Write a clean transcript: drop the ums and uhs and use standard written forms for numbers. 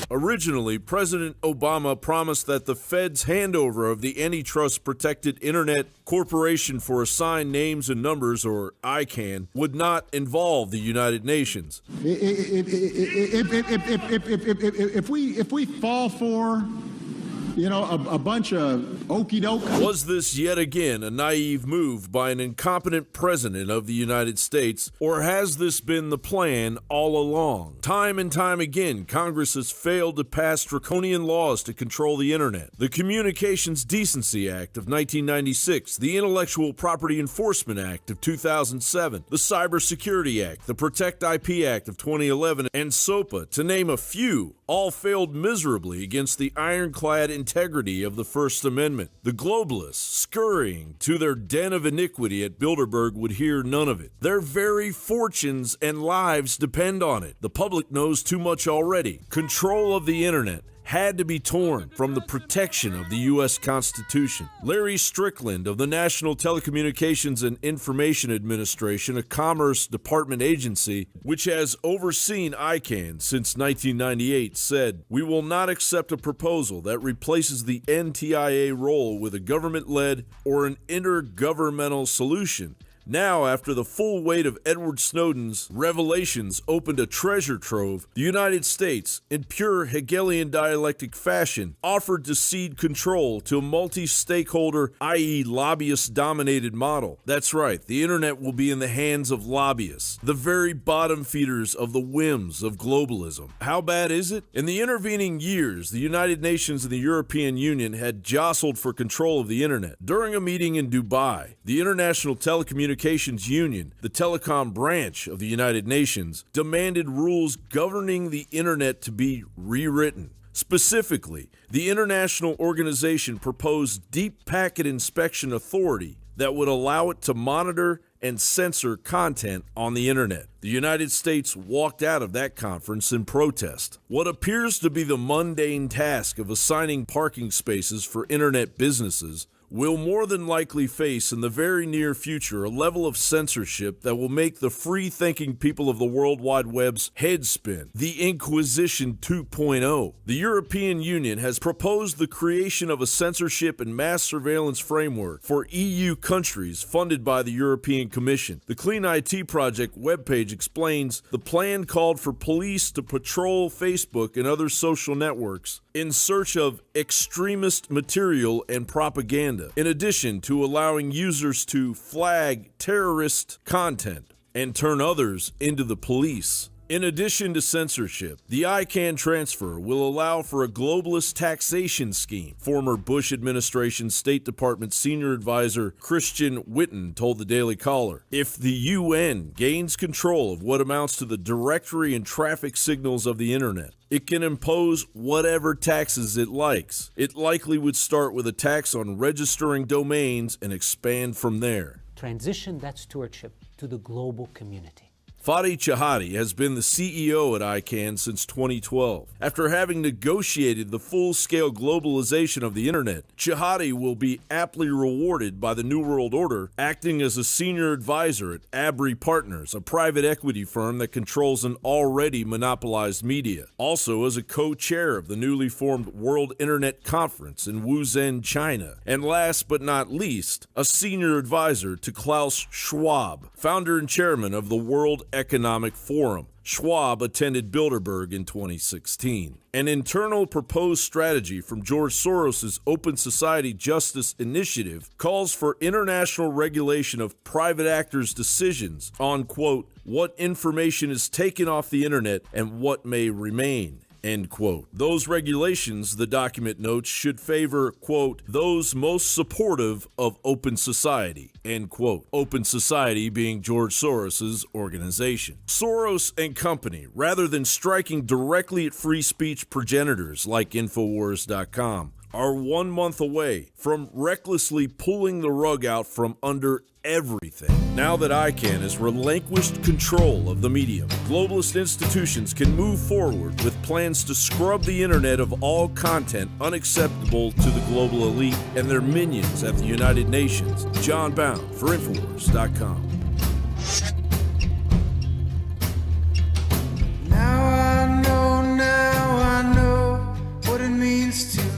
Originally, President Obama promised that the Fed's handover of the antitrust-protected Internet Corporation for Assigned Names and Numbers, or ICANN, would not involve the United Nations. If we fall for, a bunch of okey doke. Was this yet again a naive move by an incompetent president of the United States, or has this been the plan all along? Time and time again, Congress has failed to pass draconian laws to control the internet. The Communications Decency Act of 1996, the Intellectual Property Enforcement Act of 2007, the Cybersecurity Act, the Protect IP Act of 2011, and SOPA, to name a few, all failed miserably against the ironclad integrity of the First Amendment. The globalists, scurrying to their den of iniquity at Bilderberg, would hear none of it. Their very fortunes and lives depend on it. The public knows too much already. Control of the internet had to be torn from the protection of the U.S. Constitution. Larry Strickland of the National Telecommunications and Information Administration, a Commerce Department agency which has overseen ICANN since 1998, said, "We will not accept a proposal that replaces the NTIA role with a government-led or an intergovernmental solution. Now, after the full weight of Edward Snowden's revelations opened a treasure trove, the United States, in pure Hegelian dialectic fashion, offered to cede control to a multi-stakeholder, i.e. lobbyist-dominated model. That's right, the internet will be in the hands of lobbyists, the very bottom feeders of the whims of globalism. How bad is it? In the intervening years, the United Nations and the European Union had jostled for control of the internet. During a meeting in Dubai, the International Telecommunications Union, the telecom branch of the United Nations, demanded rules governing the internet to be rewritten. Specifically, the international organization proposed deep packet inspection authority that would allow it to monitor and censor content on the internet. The United States walked out of that conference in protest. What appears to be the mundane task of assigning parking spaces for internet businesses will more than likely face in the very near future a level of censorship that will make the free-thinking people of the World Wide Web's heads spin. The Inquisition 2.0. The European Union has proposed the creation of a censorship and mass surveillance framework for EU countries funded by the European Commission. The Clean IT Project webpage explains the plan called for police to patrol Facebook and other social networks in search of extremist material and propaganda, in addition to allowing users to flag terrorist content and turn others into the police. In addition to censorship, the ICANN transfer will allow for a globalist taxation scheme. Former Bush administration State Department senior advisor Christian Whitten told the Daily Caller, "If the UN gains control of what amounts to the directory and traffic signals of the internet, it can impose whatever taxes it likes. It likely would start with a tax on registering domains and expand from there." Transition that stewardship to the global community. Fadi Chahadi has been the CEO at ICANN since 2012. After having negotiated the full-scale globalization of the internet, Chahadi will be aptly rewarded by the New World Order, acting as a senior advisor at Abri Partners, a private equity firm that controls an already monopolized media. Also as a co-chair of the newly formed World Internet Conference in Wuzhen, China. And last but not least, a senior advisor to Klaus Schwab, founder and chairman of the World Economic Forum. Schwab attended Bilderberg in 2016. An internal proposed strategy from George Soros' Open Society Justice Initiative calls for international regulation of private actors' decisions on, quote, what information is taken off the internet and what may remain. End quote. Those regulations, the document notes, should favor, quote, those most supportive of open society, end quote. Open Society being George Soros' organization. Soros and company, rather than striking directly at free speech progenitors like Infowars.com, are 1 month away from recklessly pulling the rug out from under everything. Now that ICANN has relinquished control of the medium, globalist institutions can move forward with plans to scrub the internet of all content unacceptable to the global elite and their minions at the United Nations. John Bound for Infowars.com. used to